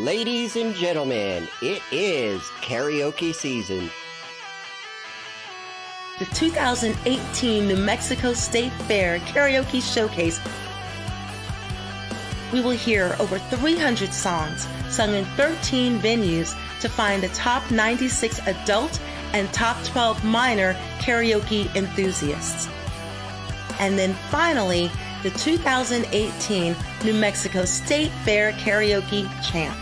Ladies and gentlemen, it is karaoke season. The 2018 New Mexico State Fair Karaoke Showcase. We will hear over 300 songs sung in 13 venues to find the top 96 adult and top 12 minor karaoke enthusiasts. And then finally, the 2018 New Mexico State Fair Karaoke Champ.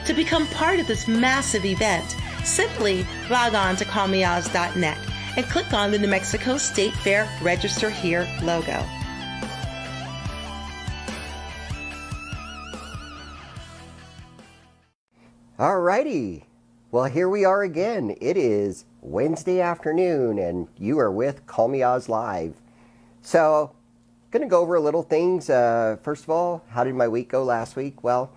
To become part of this massive event, simply log on to callmeoz.net and click on the New Mexico State Fair Register Here logo. Alrighty, well here we are again. It is Wednesday afternoon and you are with Call Me Oz Live. So, going to go over a little things. First of all, how did my week go last week? Well,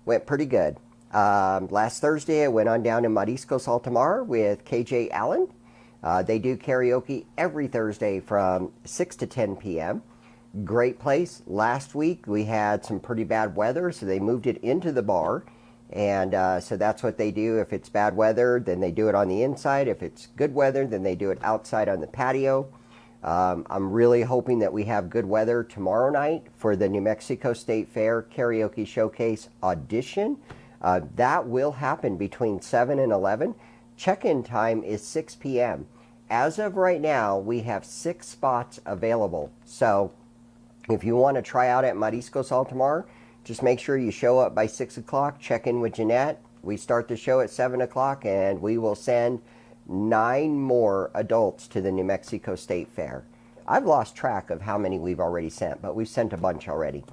went pretty good. Last Thursday, I went on down to Mariscos Altamar with KJ Allen. They do karaoke every Thursday from 6 to 10 p.m. Great place. Last week, we had some pretty bad weather, so they moved it into the bar. And so that's what they do. If it's bad weather, then they do it on the inside. If it's good weather, then they do it outside on the patio. I'm really hoping that we have good weather tomorrow night for the New Mexico State Fair Karaoke Showcase Audition. That will happen between 7 and 11. Check-in time is 6 p.m. As of right now, we have 6 spots available. So if you want to try out at Mariscos Altamar, just make sure you show up by 6 o'clock, check in with Jeanette. We start the show at 7 o'clock, and we will send 9 more adults to the New Mexico State Fair. I've lost track of how many we've already sent, but we've sent a bunch already.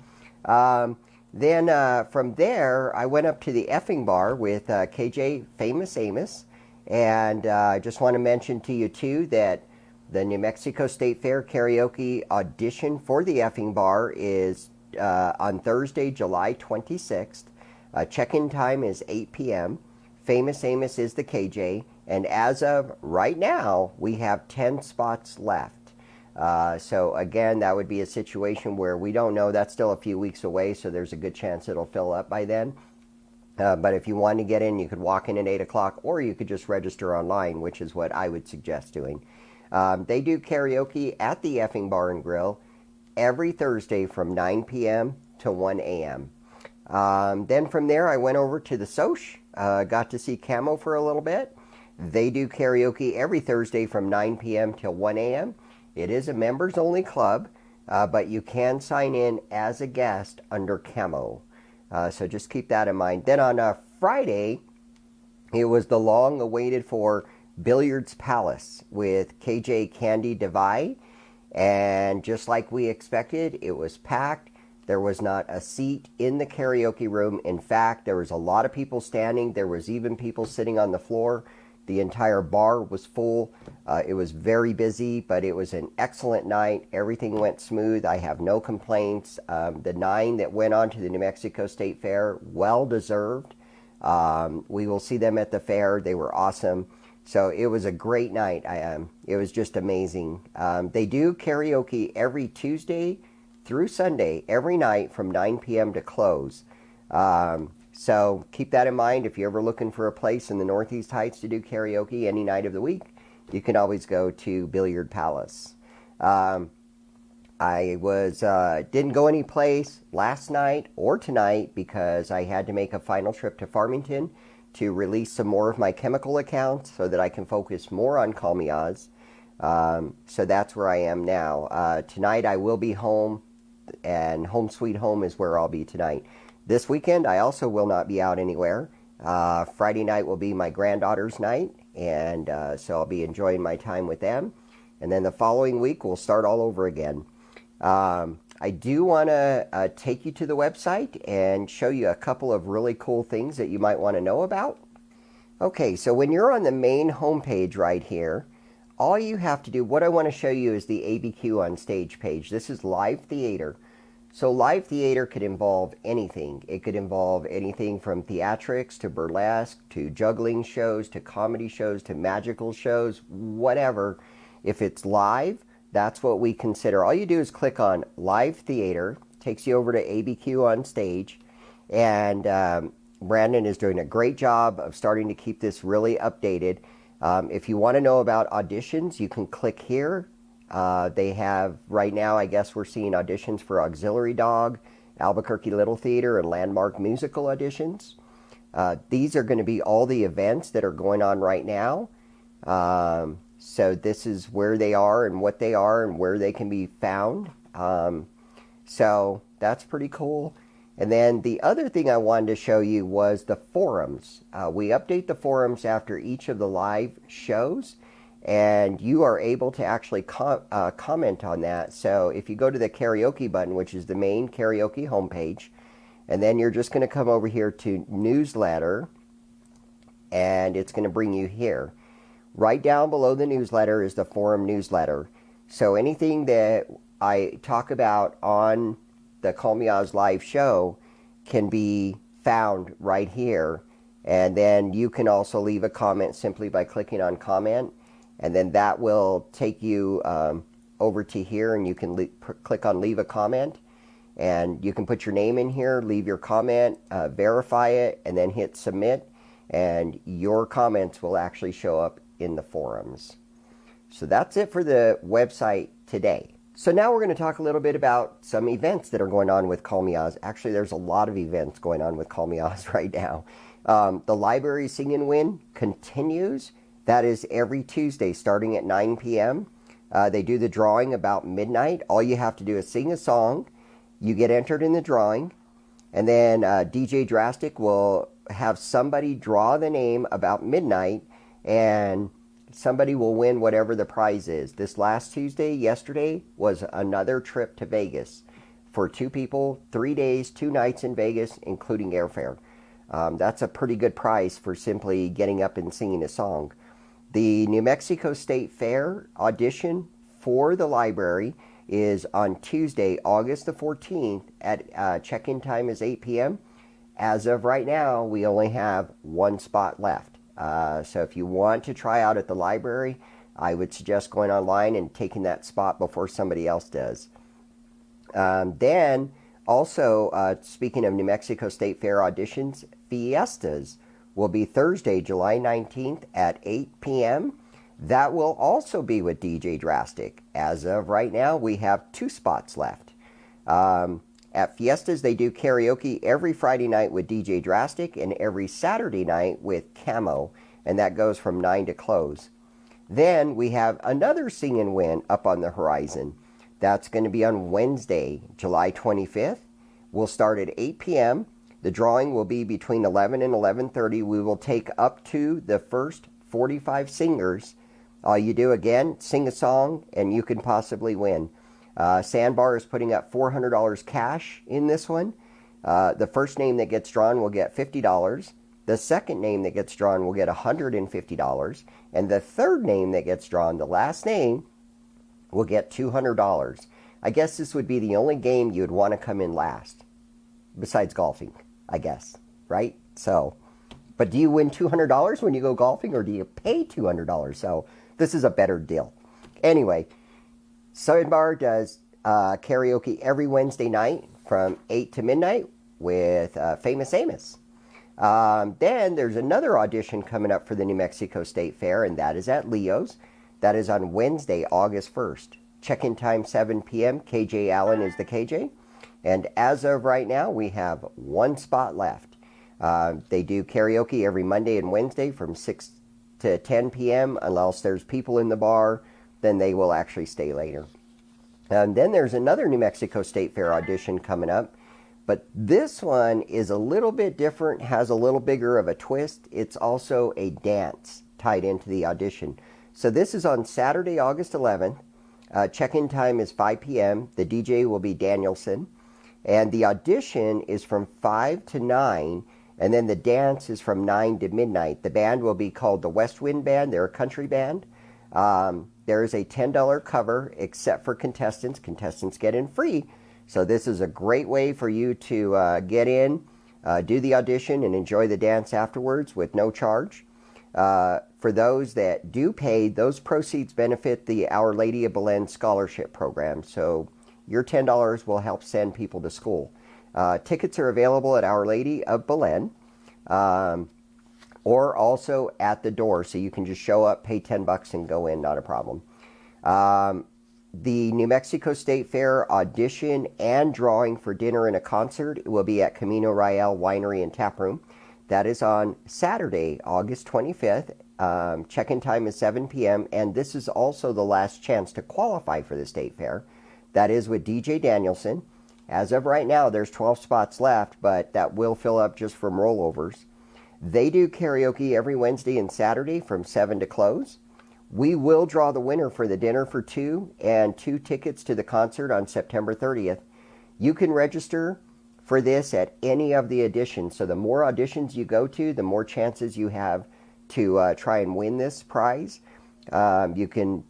Then from there, I went up to the effing bar with KJ Famous Amos. And I just want to mention to you, too, that the New Mexico State Fair Karaoke Audition for the effing bar is on Thursday, July 26th. Check-in time is 8 p.m. Famous Amos is the KJ. And as of right now, we have 10 spots left. So again, that would be a situation where we don't know. That's still a few weeks away, so there's a good chance it'll fill up by then. But if you want to get in, you could walk in at 8 o'clock, or you could just register online, which is what I would suggest doing. They do karaoke at the effing Bar and Grill every Thursday from 9 p.m. to 1 a.m. Then from there, I went over to the Soch, got to see Camo for a little bit. They do karaoke every Thursday from 9 p.m. till 1 a.m. It is a members-only club, but you can sign in as a guest under Camo. So just keep that in mind. Then on Friday, it was the long-awaited for Billiard's Palace with KJ Candy Devai. And just like we expected, it was packed. There was not a seat in the karaoke room. In fact, there was a lot of people standing. There was even people sitting on the floor. The entire bar was full. It was very busy, but it was an excellent night. Everything went smooth. I have no complaints. The 9 that went on to the New Mexico State Fair, well deserved. We will see them at the fair. They were awesome. So it was a great night. It was just amazing. They do karaoke every Tuesday through Sunday, every night from 9 p.m. to close. So keep that in mind. If you're ever looking for a place in the Northeast Heights to do karaoke any night of the week, you can always go to Billiard Palace. I didn't go any place last night or tonight because I had to make a final trip to Farmington to release some more of my chemical accounts so that I can focus more on Call Me Oz. So that's where I am now. Tonight I will be home, and home sweet home is where I'll be tonight. This weekend, I also will not be out anywhere. Friday night will be my granddaughter's night, and so I'll be enjoying my time with them. And then the following week, we'll start all over again. I do want to take you to the website and show you a couple of really cool things that you might want to know about. Okay, so when you're on the main homepage right here, all you have to do, what I want to show you is the ABQ on Stage page. This is live theater. So live theater could involve anything. It could involve anything from theatrics to burlesque to juggling shows to comedy shows to magical shows, whatever. If it's live, that's what we consider. All you do is click on live theater, takes you over to ABQ on Stage, And Brandon is doing a great job of starting to keep this really updated. If you want to know about auditions, you can click here. They have, right now, I guess we're seeing auditions for Auxiliary Dog, Albuquerque Little Theater, and Landmark Musical auditions. These are going to be all the events that are going on right now. So this is where they are and what they are and where they can be found. So that's pretty cool. And then the other thing I wanted to show you was the forums. We update the forums after each of the live shows, and you are able to actually comment on that. So if you go to the karaoke button, which is the main karaoke homepage, and then you're just going to come over here to newsletter, and it's going to bring you here. Right down below the newsletter is the forum newsletter. So anything that I talk about on the Call Me Oz live show can be found right here. And then you can also leave a comment simply by clicking on comment. And then that will take you over to here, and you can click on leave a comment. And you can put your name in here, leave your comment, verify it, and then hit submit. And your comments will actually show up in the forums. So that's it for the website today. So now we're going to talk a little bit about some events that are going on with Call Me Oz. Actually, there's a lot of events going on with Call Me Oz right now. The Library Sing and Win continues. That is every Tuesday starting at 9 p.m. They do the drawing about midnight. All you have to do is sing a song. You get entered in the drawing. And then DJ Drastic will have somebody draw the name about midnight, and somebody will win whatever the prize is. This last Tuesday, yesterday, was another trip to Vegas for 2 people, 3 days, 2 nights in Vegas, including airfare. That's a pretty good price for simply getting up and singing a song. The New Mexico State Fair audition for the library is on Tuesday, August the 14th. At check-in time is 8 p.m. As of right now, we only have 1 spot left. So if you want to try out at the library, I would suggest going online and taking that spot before somebody else does. Then also, speaking of New Mexico State Fair auditions, Fiestas will be Thursday, July 19th at 8 p.m. That will also be with DJ Drastic. As of right now, we have 2 spots left. At Fiestas, they do karaoke every Friday night with DJ Drastic and every Saturday night with Camo, and that goes from 9 to close. Then we have another Sing and Win up on the horizon. That's going to be on Wednesday, July 25th. We'll start at 8 p.m. The drawing will be between 11 and 11:30. We will take up to the first 45 singers. All you do, again, sing a song, and you can possibly win. Sandbar is putting up $400 cash in this one. The first name that gets drawn will get $50. The second name that gets drawn will get $150. And the third name that gets drawn, the last name, will get $200. I guess this would be the only game you would want to come in last, besides golfing, I guess, right? So, but do you win $200 when you go golfing, or do you pay $200? So this is a better deal. Anyway, Sandbar does karaoke every Wednesday night from 8 to midnight with Famous Amos. Then there's another audition coming up for the New Mexico State Fair, and that is at Leo's. That is on Wednesday, August 1st. Check-in time 7 p.m. KJ Allen is the KJ. And as of right now, we have 1 spot left. They do karaoke every Monday and Wednesday from 6 to 10 p.m. Unless there's people in the bar, then they will actually stay later. And then there's another New Mexico State Fair audition coming up. But this one is a little bit different, has a little bigger of a twist. It's also a dance tied into the audition. So this is on Saturday, August 11th. Check-in time is 5 p.m. The DJ will be Danielson. And the audition is from 5 to 9. And then the dance is from 9 to midnight. The band will be called the West Wind Band. They're a country band. There is a $10 cover, except for contestants. Contestants get in free. So this is a great way for you to get in, do the audition, and enjoy the dance afterwards with no charge. For those that do pay, those proceeds benefit the Our Lady of Belen Scholarship Program. So your $10 will help send people to school. Tickets are available at Our Lady of Belen, or also at the door. So you can just show up, pay $10 and go in, not a problem. The New Mexico State Fair audition and drawing for dinner and a concert will be at Camino Real Winery and Tap Room. That is on Saturday, August 25th. Check-in time is 7 p.m. And this is also the last chance to qualify for the State Fair. That is with DJ Danielson. As of right now, there's 12 spots left, but that will fill up just from rollovers. They do karaoke every Wednesday and Saturday from 7 to close. We will draw the winner for the dinner for two and 2 tickets to the concert on September 30th. You can register for this at any of the auditions. So the more auditions you go to, the more chances you have to try and win this prize. You can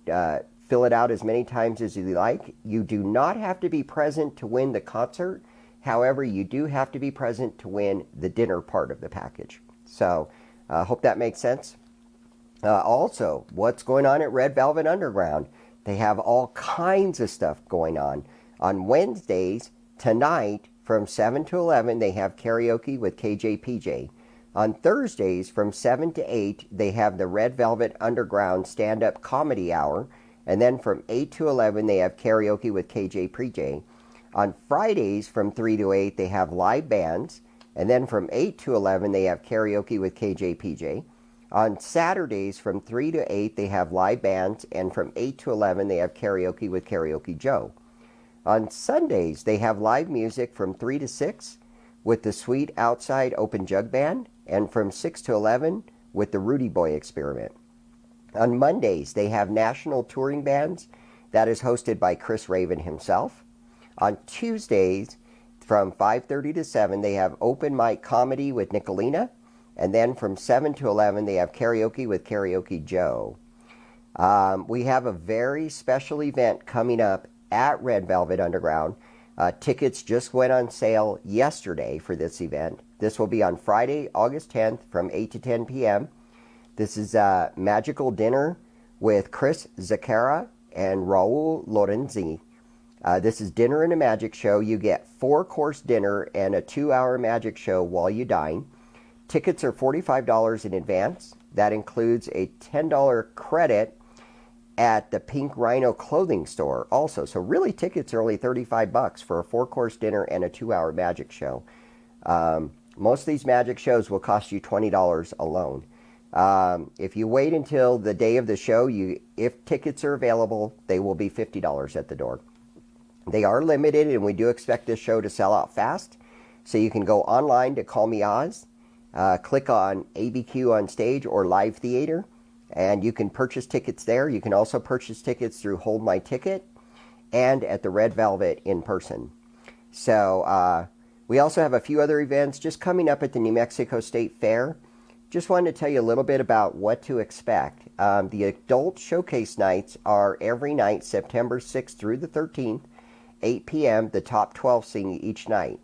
fill it out as many times as you like. You do not have to be present to win the concert. However, you do have to be present to win the dinner part of the package. So I hope that makes sense. Also, what's going on at Red Velvet Underground? They have all kinds of stuff going on. On Wednesdays, tonight, from 7 to 11, they have karaoke with KJPJ. On Thursdays, from 7 to 8, they have the Red Velvet Underground stand-up comedy hour. And then from 8 to 11, they have karaoke with KJPJ. On Fridays, from 3 to 8, they have live bands. And then from 8 to 11, they have karaoke with KJPJ. On Saturdays, from 3 to 8, they have live bands, and from 8 to 11, they have karaoke with Karaoke Joe. On Sundays, they have live music from 3 to 6 with the Sweet Outside Open Jug Band, and from 6 to 11 with the Rudy Boy Experiment. On Mondays, they have national touring bands that is hosted by Chris Raven himself. On Tuesdays, from 5:30 to 7, they have open mic comedy with Nicolina. And then from 7 to 11, they have karaoke with Karaoke Joe. We have a very special event coming up at Red Velvet Underground. Tickets just went on sale yesterday for this event. This will be on Friday, August 10th from 8 to 10 p.m. This is a magical dinner with Chris Zaccara and Raul Lorenzi. This is dinner and a magic show. You get 4-course dinner and a 2-hour magic show while you dine. Tickets are $45 in advance. That includes a $10 credit at the Pink Rhino clothing store also. So really, tickets are only $35 for a 4-course dinner and a 2-hour magic show. Most of these magic shows will cost you $20 alone. If you wait until the day of the show, if tickets are available, they will be $50 at the door. They are limited, and we do expect this show to sell out fast. So you can go online to Call Me Oz. Click on ABQ on stage or live theater, and you can purchase tickets there. You can also purchase tickets through Hold My Ticket and at the Red Velvet in person. So we also have a few other events just coming up at the New Mexico State Fair. Just wanted to tell you a little bit about what to expect. The adult showcase nights are every night, September 6th through the 13th, 8 p.m., the top 12 sing each night.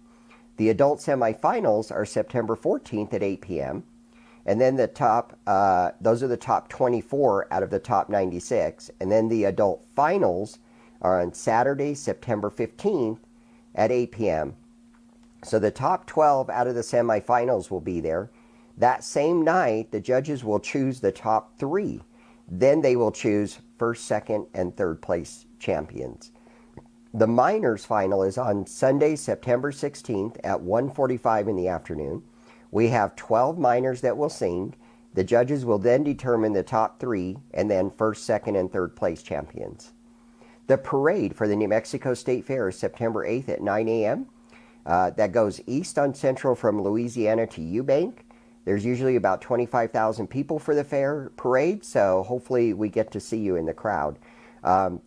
The adult semifinals are September 14th at 8 p.m. And then those are the top 24 out of the top 96. And then the adult finals are on Saturday, September 15th at 8 p.m. So the top 12 out of the semifinals will be there. That same night, the judges will choose the top 3. Then they will choose first, second, and third place champions. The minors final is on Sunday, September 16th at 1:45 in the afternoon. We have 12 minors that will sing. The judges will then determine the top 3 and then first, second, and third place champions. The parade for the New Mexico State Fair is September 8th at 9 a.m. That goes east on Central from Louisiana to Eubank. There's usually about 25,000 people for the fair parade, so hopefully we get to see you in the crowd.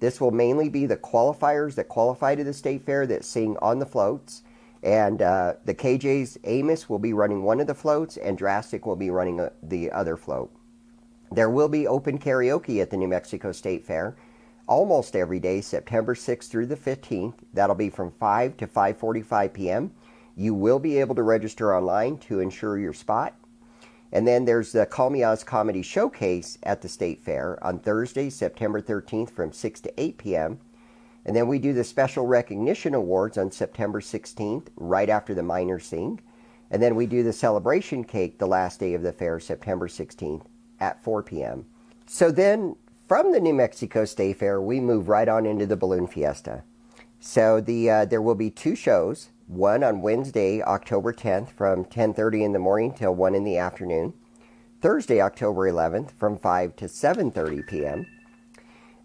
This will mainly be the qualifiers that qualify to the State Fair that sing on the floats. And the KJ's Amos will be running one of the floats, and Drastic will be running the other float. There will be open karaoke at the New Mexico State Fair almost every day, September 6th through the 15th. That'll be from 5 to 5:45 p.m. You will be able to register online to ensure your spot. And then there's the Call Me Oz Comedy Showcase at the State Fair on Thursday, September 13th from 6 to 8 p.m. And then we do the Special Recognition Awards on September 16th, right after the minors sing. And then we do the celebration cake the last day of the fair, September 16th at 4 p.m. So then from the New Mexico State Fair, we move right on into the Balloon Fiesta. So there will be 2 shows, one on Wednesday, October 10th from 10:30 in the morning till 1 in the afternoon. Thursday, October 11th from 5 to 7:30 p.m.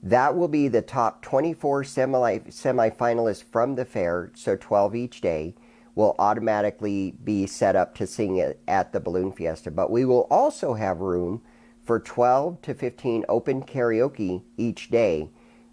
That will be the top 24 semifinalists from the fair, so 12 each day, will automatically be set up to sing it at the Balloon Fiesta. But we will also have room for 12 to 15 open karaoke each day.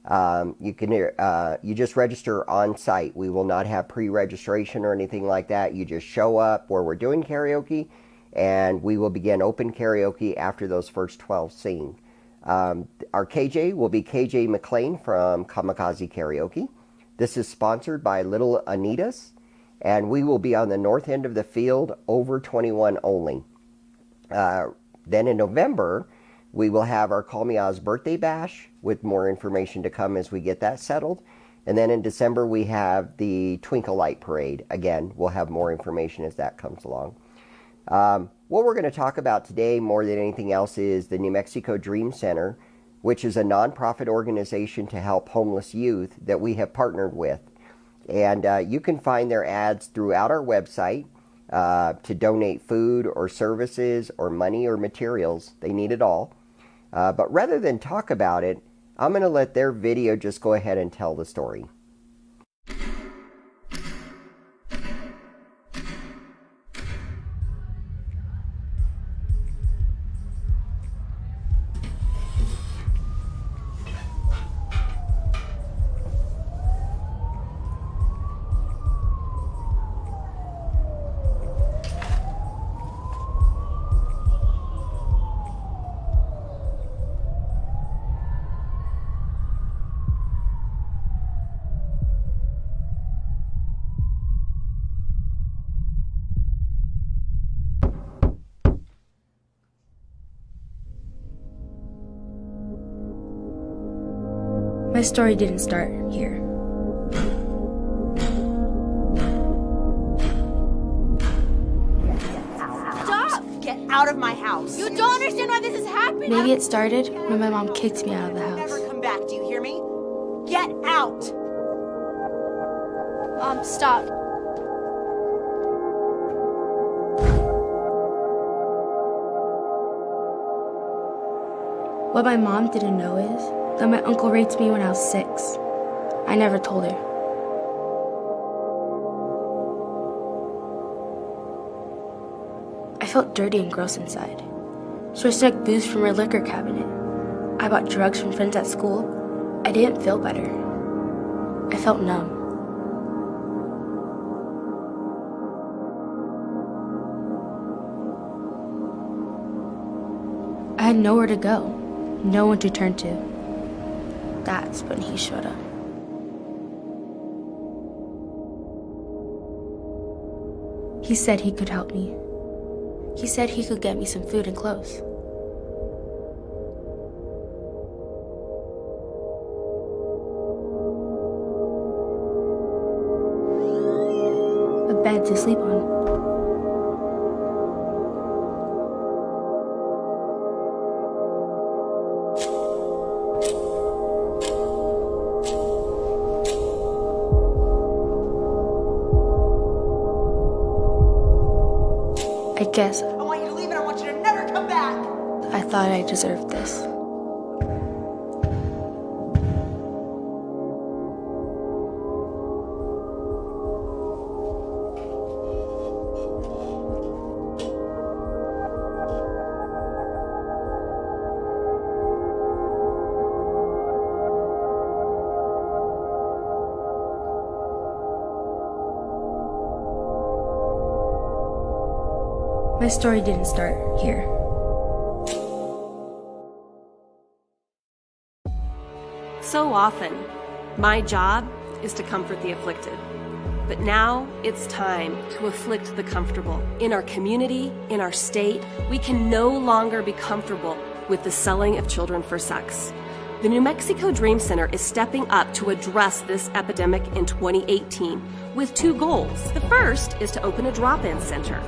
You just register on site. We will not have pre-registration or anything like that. You just show up where we're doing karaoke, and we will begin open karaoke after those first 12 sing. Our KJ will be KJ McLean from Kamikaze Karaoke. This is sponsored by Little Anita's, and we will be on the north end of the field, over 21 only. Then in November, we will have our Call Me Oz birthday bash, with more information to come as we get that settled. And then in December, we have the Twinkle Light Parade. Again, we'll have more information as that comes along. What we're going to talk about today more than anything else is the New Mexico Dream Center, which is a nonprofit organization to help homeless youth that we have partnered with. And you can find their ads throughout our website to donate food or services or money or materials. They need it all. But rather than talk about it, I'm going to let their video just go ahead and tell the story. My story didn't start here. Stop! Get out of my house. You don't understand why this is happening. Maybe it started when my mom kicked me out of the house. Never come back, do you hear me? Get out! Stop. What my mom didn't know is that my uncle raped me when I was 6. I never told her. I felt dirty and gross inside. So I snuck booze from her liquor cabinet. I bought drugs from friends at school. I didn't feel better. I felt numb. I had nowhere to go, no one to turn to. That's when he showed up. He said he could help me. He said he could get me some food and clothes. A bed to sleep on. I guess I want you to leave and I want you to never come back! I thought I deserved this. My story didn't start here. So often, my job is to comfort the afflicted. But now it's time to afflict the comfortable. In our community, in our state, we can no longer be comfortable with the selling of children for sex. The New Mexico Dream Center is stepping up to address this epidemic in 2018 with 2 goals. The first is to open a drop-in center.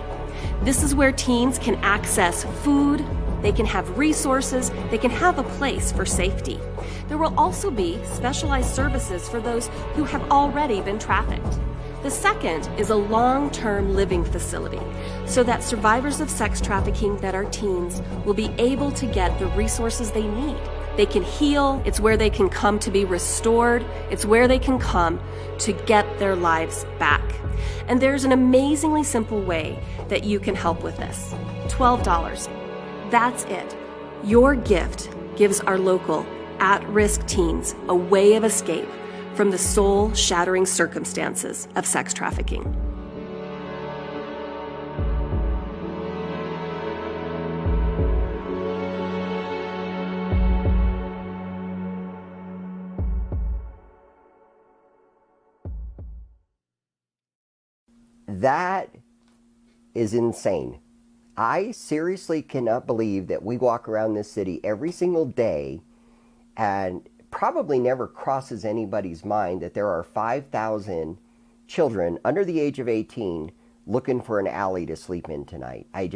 This is where teens can access food, they can have resources, they can have a place for safety. There will also be specialized services for those who have already been trafficked. The second is a long-term living facility so that survivors of sex trafficking that are teens will be able to get the resources they need. They can heal, it's where they can come to be restored, it's where they can come to get their lives back. And there's an amazingly simple way that you can help with this. $12. That's it. Your gift gives our local at-risk teens a way of escape from the soul-shattering circumstances of sex trafficking. That is insane. I seriously cannot believe that we walk around this city every single day and probably never crosses anybody's mind that there are 5,000 children under the age of 18 looking for an alley to sleep in tonight. I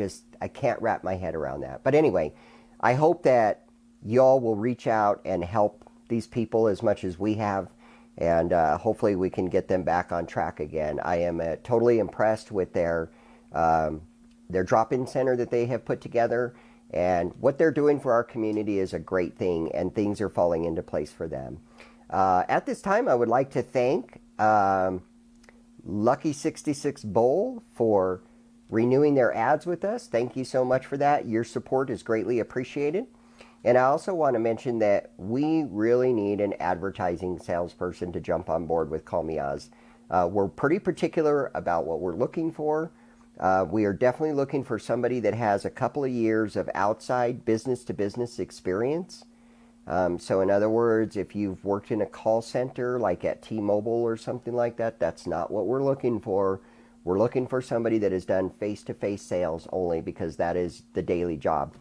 can't wrap my head around that. But anyway, I hope that y'all will reach out and help these people as much as we have, and hopefully we can get them back on track again. I am totally impressed with their drop-in center that they have put together, and what they're doing for our community is a great thing, and things are falling into place for them. At this time, I would like to thank Lucky 66 Bowl for renewing their ads with us. Thank you so much for that. Your support is greatly appreciated. And I also want to mention that we really need an advertising salesperson to jump on board with Call Me Oz. We're pretty particular about what we're looking for. We are definitely looking for somebody that has a couple of years of outside business-to-business experience. So in other words, if you've worked in a call center like at T-Mobile or something like that, that's not what we're looking for. We're looking for somebody that has done face-to-face sales only, because that is the daily job.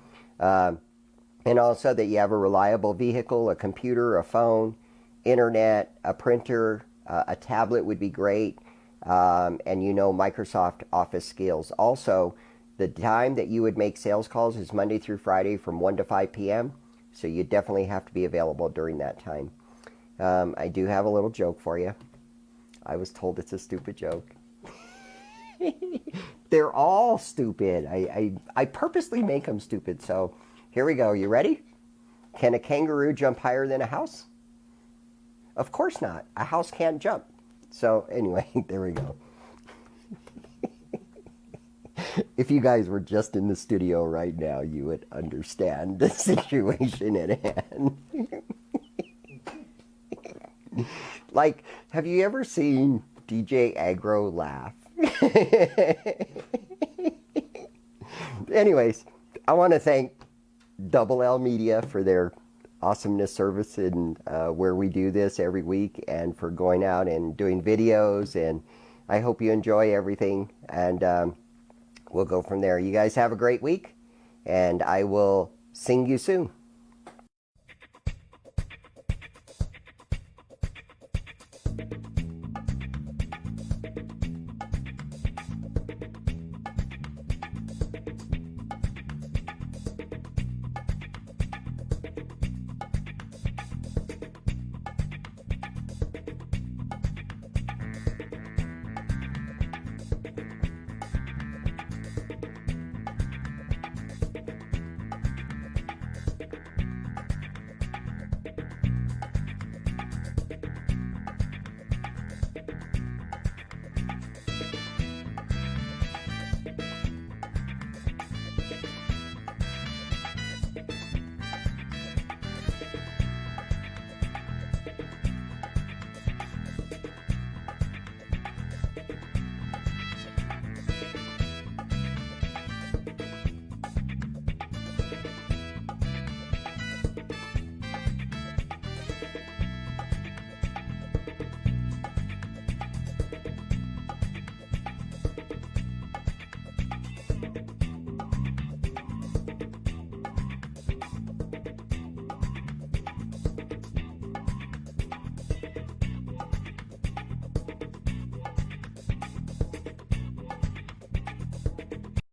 And also that you have a reliable vehicle, a computer, a phone, internet, a printer, a tablet would be great. And you know Microsoft Office skills. Also, the time that you would make sales calls is Monday through Friday from 1 to 5 p.m. So you definitely have to be available during that time. I do have a little joke for you. I was told it's a stupid joke. They're all stupid. I purposely make them stupid. So here we go. You ready? Can a kangaroo jump higher than a house? Of course not. A house can't jump. So anyway, there we go. If you guys were just in the studio right now, you would understand the situation at hand. Like, have you ever seen DJ Aggro laugh? Anyways, I want to thank Double L Media for their awesomeness service and where we do this every week, and for going out and doing videos, and I hope you enjoy everything, and we'll go from there. You guys have a great week, and I will sing you soon.